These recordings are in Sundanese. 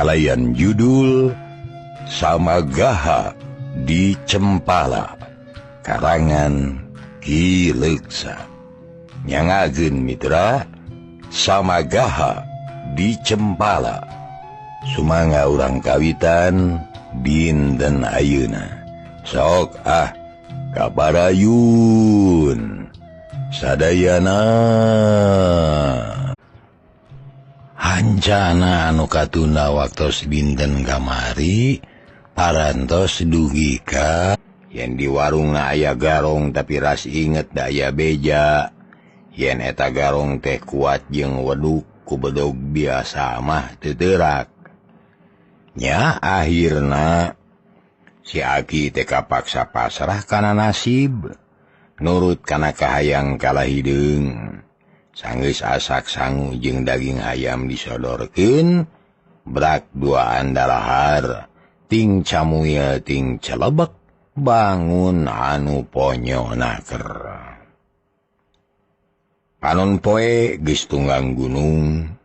kalayan judul Samagaha di Cempala karangan Ki Leksa. Nyangageun mitra Samagaha di Cempala sumangga urang kawitan dinten ayeuna. Sok kabarayun sadayana. Hancana anu katunda waktos dinten kamari parantos dugi ka yen di warung aya garong tapi ras inget da aya beja. Yen eta garong teh kuat jeung weduk ku bedog biasa mah teu teurak. Nya akhirna si Aki teh kapaksa pasrah kana nasib, nurut kana kahayang kalahideung. Sanggeus asak sangu jeung daging ayam disodorkeun, brak duaan dalahar, ting camuya ting celebek, bangun anu ponyonaker. Panon poe geus tunggang gunung,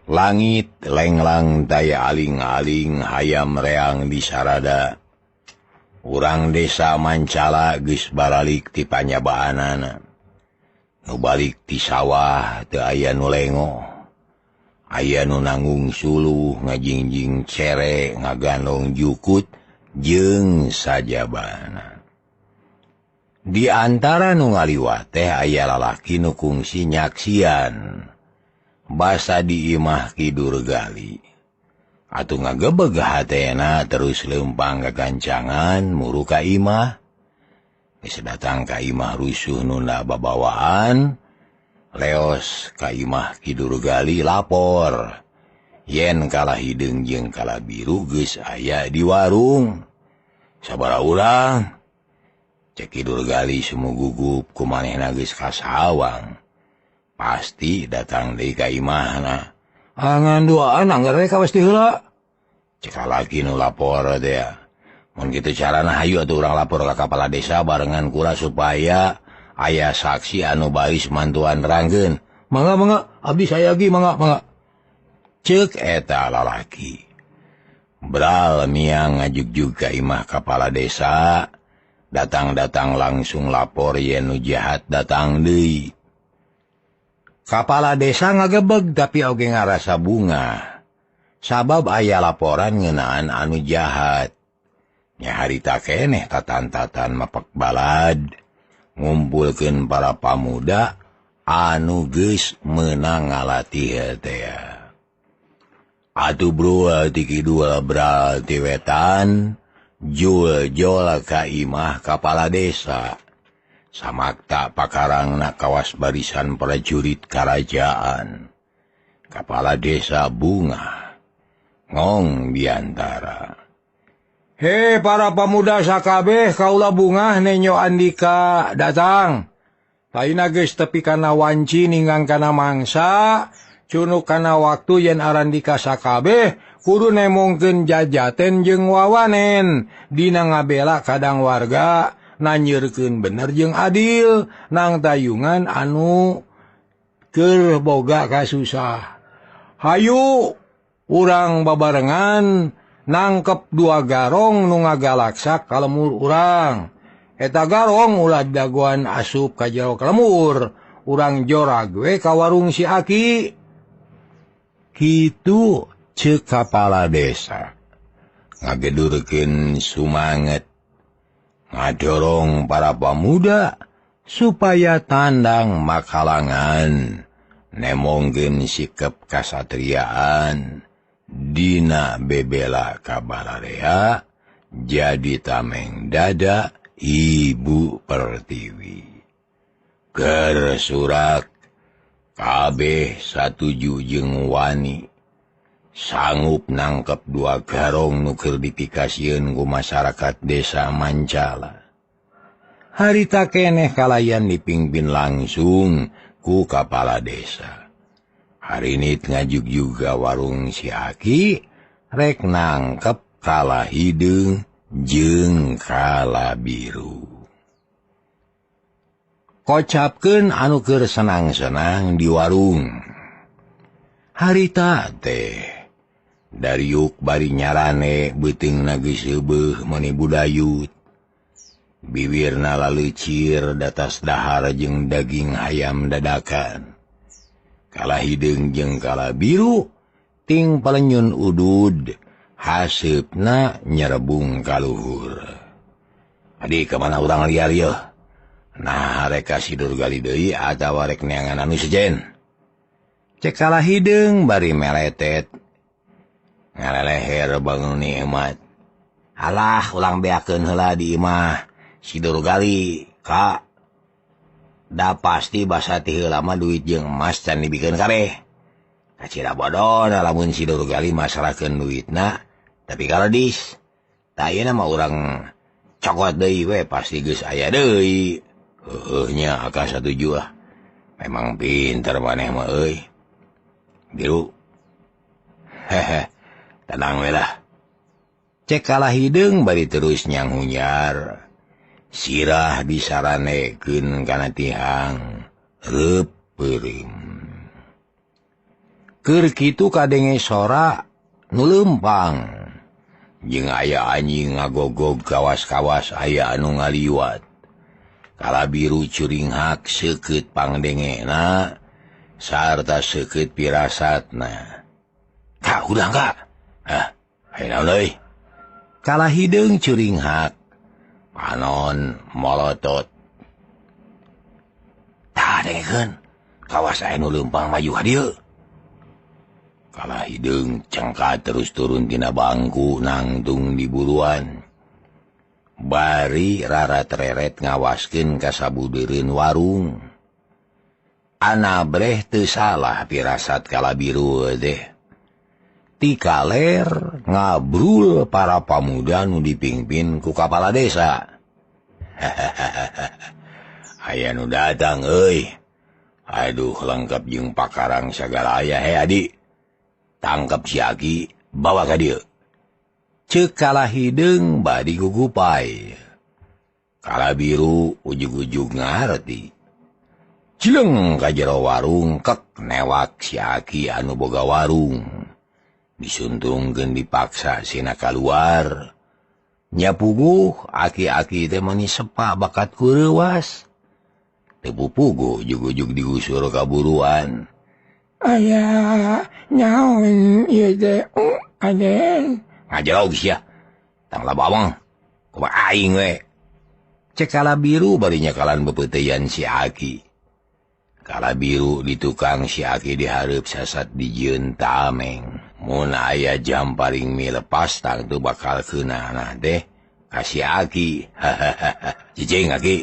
langit lenglang daya aling-aling hayam reang di sarada. Urang desa Mancala geus baralik ti panyabaanana. Nu balik ti sawah teu aya nu lengo. Aya nu nanggung suluh ngajingjing cere ngagandong jukut jeung sajabana. Di antara nu ngaliwat teh aya lalaki nu kungsi nyaksian. Basa di imah Ki Durgali. Atuh ngagebeg hatena terus leumpang kagancangan muru ka imah. Geus datang ka imah rusuh nunda babawaan. Leos ka imah Ki Durgali lapor. Yen kalahideung jeung kalabiru geus aya di warung. Sabaraha urang? Cek Ki Durgali sumugugup kumanehna geus kasawang. Pasti datang deui ka imahna. Ngan duaan anggar we kawas ti heula. Cek lalaki nu lapor teh. Mun kitu carana hayu atuh urang lapor ka kapala desa barengan kura supaya aya saksi anu baris mantuan nerangkeun. Mangga abdi saya ge mangga. Ceuk eta lalaki. Bral miang ngajugjug ka imah kapala desa. Datang langsung lapor yen nu jahat datang deui. Kapala desa ngagebeg tapi oge ngarasa bunga. Sabab aya laporan ngeunaan anu jahat. Nya harita keneh tatan-tatan mapek balad. Ngumpulkeun para pamuda anu geus meunang ngalatih teh. Atuh bro ti kidul bral ti wetan. Jul ka imah kapala desa. Samakta pakarangna kawas barisan prajurit karajaan. Kapala desa bunga. Ngong biantara. He para pemuda sakabeh kaula bungah nenyo Andika datang. Laina geus tepi kana wanci ninggang kana mangsa. Cunuk kana waktu yen Arandika sakabeh kudu nemongkeun jajaten jeung wawanen dina ngabela kadang warga nanyeurkeun bener jeung adil nang tayungan anu keur boga kasusah. Hayu urang babarengan nangkep 2 garong nu ngagalaksak ka lemur urang. Eta garong ulah dagoan asup ka jero ka lemur. Urang jorag we ka warung si Aki. Kitu ceuk kapala desa. Ngagedurkeun sumanget. Ngadorong para pemuda supaya tandang makalangan. Nemongkeun sikep kasatriaan. Dina bebela kabalarea. Jadi tameng dada Ibu Pertiwi. Keur surak. Kabeh satuju jeung wani. Sanggup nangkep 2 garong nu keur dipikasieun ku masyarakat desa Mancala. Harita keneh kalayan dipingpin langsung ku kapala desa. Harinit ngajugjug warung si Aki rek nangkep kalahideung jeung kalabiru. Kocapkeun anu keur senang-senang di warung. Harita teh Dariuk bari nyarane beuteung na geus seubeuh meni budayut. Bibirna lalecir datas dahar jeung daging hayam dadakan. Kala hideung jeung kala biru ting palenyun udud haseupna nyerebung ka luhur. Adi kemana urang liar yeuh? Nah rek ka Sidur Gali deui atawa rek neangan anu sejen? Cek kala hideung bari meletet ngaleleher bangun nikmat. Alah ulang beakeun heula di imah Sidur Gali, Kak. Da pasti basa ti heula mah duit jeung emas can dibikeun kareh. Kacira bodoh lamun Sidur Gali masarakeun duitna, tapi kalau dis, tah ieu mah urang cokot deui we pasti geus aya deui. Heueuh nya aka satuju ah. Memang pinter maneh mah euy. Biru. Hehe. Tenang we lah. Cek kala hideung bari terus nyang hunyar. Sirah disaranekeun kana tihang reup peureum. Keur kitu kadenge sora nu leumpang. Jeung aya anjing ngagogog kawas-kawas aya anu ngaliwat. Kala biru curinghak seukeut pangdengena sarta seukeut pirasatna. Kak, udah Kak. Hayu naon deui? Kala hideung curinghak panon molotot. Tah dengekeun, kawas aya nu leumpang maju ka dieu. Kala hideung cengkat terus turun tina bangku nangtung di buruan. Bari rarat-reret ngawaskeun ka sabudeureun warung. Anabreh teu salah pirasat kala biru deh. Ti kaler ngabrul para pamuda nu dipingpin ku kapala desa. Aya nu datang euy. Aduh lengkap jeung pakarang sagala aya. He Adi, tangkep si Aki bawa ka dieu. Ceuk kala hideung badi gugupai. Kala biru ujug-ujug ngarti. Cileng ka jero warung kek newak si Aki anu boga warung. Disuntungkeun dipaksa sina kaluar. Nya puguh aki-aki teh meni sepa bakat kureuwas. Teu pupuguh ujug-ujug digusur ka buruan. Aya nyaon ieu teh Aden? Ngajarog sia. Tang labawang. Kumaha aing we. Cek kala biru bari nyakalan beupeuteuyan si Aki. Kala biru di tukang si Aki dihareup sasat dijieun tameng. Mun aya jam paling milepas tang tu bakal keunana teh ka si Aki. Hahaha. Cicing Aki.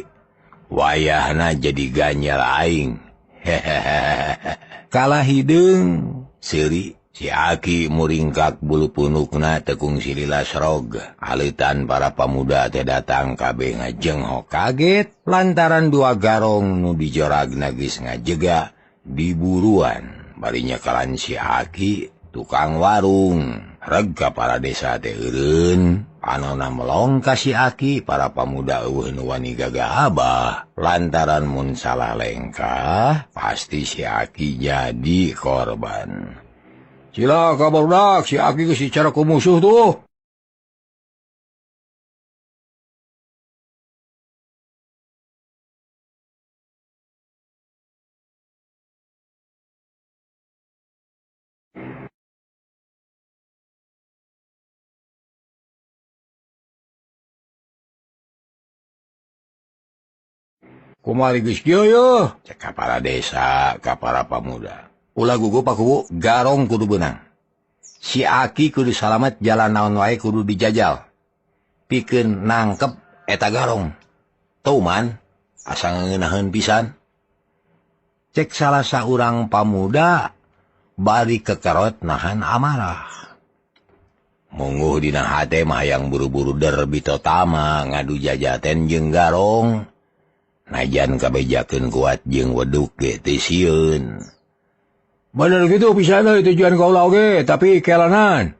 Wayahna jadi ganjal aing. Hahaha. Kala hideung seuri si Aki muringkak bulu punukna tekung sililas rog. Aleutan para pamuda teh datang kabeh ngajenghok kaget lantaran dua garong nu dijoragna geus ngajega di buruan. Bari nyakalan si Aki tukang warung. Reg ka para desa teh eureun. Panonna melong ka si Aki para pamuda eueuh nu wani gagah abah. Lantaran mun salah lengkah pasti si Aki jadi korban. Sila kabarudak si Aki geus dicara ku musuh tuh. Kumari geus kieu yeuh, cek ka para desa, ka para pamuda. Ulah gugup aku garong kudu beunang. Si Aki kudu salamet jalan naon wae kudu dijajal. Pikeun nangkep eta garong. Teu man, asa ngeunaheun pisan. Cek salah saurang pamuda bari kekerot nahan amarah. Mungguh dina hate mah hayang buru-buru derbito tama ngadu jajaten jeung garong. Najan kabejakeun kuat jeung weduk ge teu sieun. Bener gitu pisan euy tujuan kaula oge, tapi kelanan.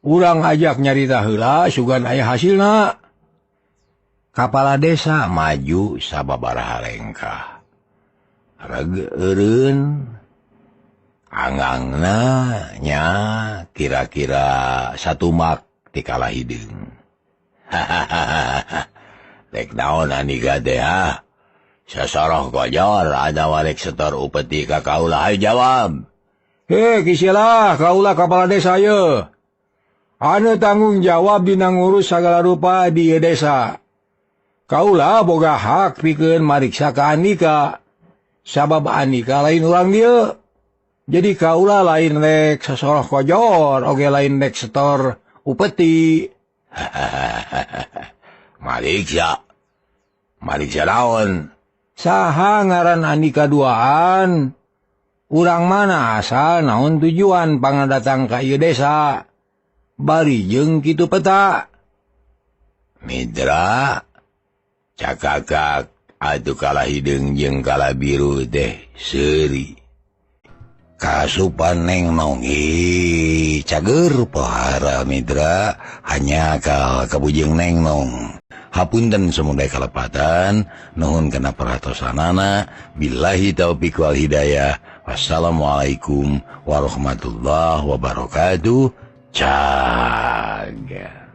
Urang ajak nyarita heula sugan aya hasilna. Kapala desa maju sababaraha lengkah. Reg eureun Angangna nya kira-kira satu mak tikala hideung. Hahaha. Rek naon Andika teh ha? Sasoroh kojor ada warek setor upeti ka kaula hayu jawab. Kisilah kaula kepala desa ye. Anu tanggung jawab dina ngurus sagala rupa di desa. Kaula boga hak pikeun mariksa ka Andika. Sabab Andika lain urang dieu. Jadi kaula lain rek sasoroh kojor, oge lain rek setor upeti. Mariksa naon? Saha ngaran Andika duaan? Urang mana asal naon tujuan pangadatang ka ieu desa? Bari jeung kitu peta. Mitra, cakakak atuh kala hideung jeung kala biru teh seuri. Kasupan Neng Nong cager pohara mitra hanya kabujeng Neng Nong. Hapunten samudaya kalepatan, nuhun kana paratosanana, billahi taufiq wal hidayah. Wassalamualaikum warahmatullahi wabarakatuh. Caga.